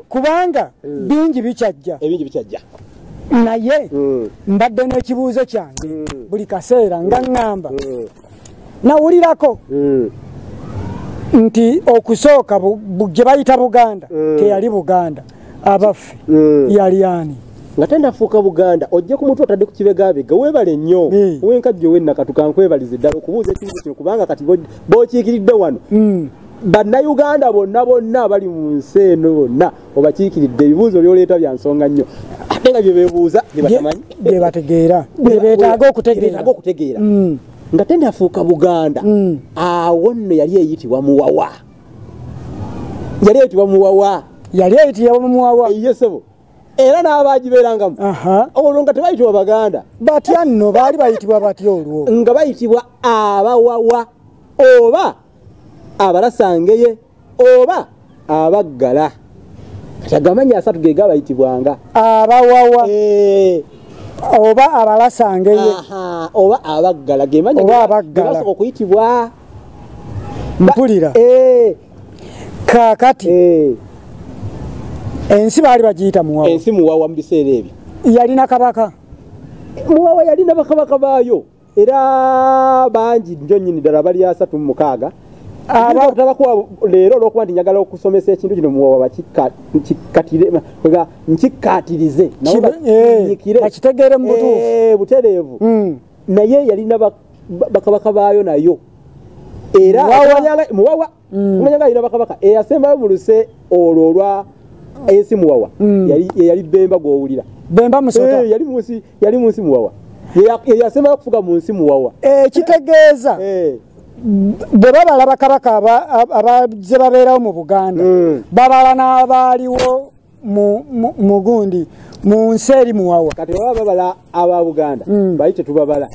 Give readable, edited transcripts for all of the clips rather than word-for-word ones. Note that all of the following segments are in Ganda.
kubanga bingi bikyajja naye mbadde n'ekibuuzo kyange buli kaseera nga ŋŋamba nawulirako nti okusooka gye bayita Buganda teyali Buganda abaffe yali ani nga tendafuuka Buganda ojje ku mutwe otadde ku kibegabega weebale nnyo wenkajjo wennakatu kankwebalize ddala okubuuza ekintu kino kubanga kati bookiikiridde wano bannayuganda bonna bali mu nsi eno bonna obakiikiridde ebibuuzo byoleeta bya nsonga nnyo ate nga bye beebuuza bye batamanyi bye bategeera bye beetaaga okutegeera nga tendafuuka Buganda awo nno yali eyitibwa Muwawa yesebo era n'abaagibeerangamu olwo nga tebayitibwa Baganda batya nno baali bayitibwa batya olwo nga bayitibwa Abawawa oba Abalasangeye oba Abaggala agamanya asatu ge gabayitibwanga Abawawa oba Abalasangeye oba Abaggala ge manya gasobola okuyitibwa mpulira kaakati ensi baali bagiyita Muwawa ensi Muwawa mu biseera ebyo yalina kabaka Muwawa yalina bakabaka baayo era bangi nnyo nnyini ddala bali 36 abakuwa leero olw'okuba nti njagala okusomesa ekintu kino Muwawa nkikkaatirize bakitegeere mu butuufu butereevu naye yalina bakabaka baayo nayo era Muwawa umanyanga yalina bakabaka eyasembayo mu luse olwo olwa ensi Muwawa yali Bemba gw'owulira Bemba Musota yali mu nsi Muwawa yasembayo okufuga mu nsi Muwawa kitegeeza bwe babala bakabaka abazze babeerawo mu Buganda babala n'abaaliwo mu gundi mu nsi eri Muwawa kati baba babala aba Buganda bayi tetubabala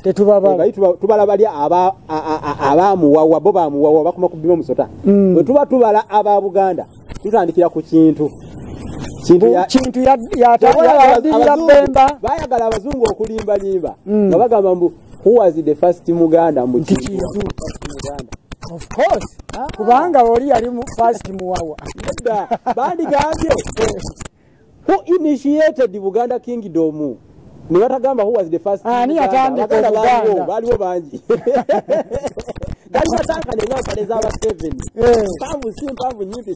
tubala bali aba Muwawa bo ba Muwawa bakoma ku Bemba Musota bwe tuba tubala aba Buganda tutandikira ku kintu yadirira Bemba bayagala abazungu okulimbalimba nga bagamba mbu who was the first Muganda mu kintu of course kubanga oli yali mu first Muwawa bandigambye who initiated Buganda kingdom ne batagamba who was the first ani yatandika Buganda baliwo bangi galiwo tankane nga pale z'aba 7 mpamvu si mpamvu nyingi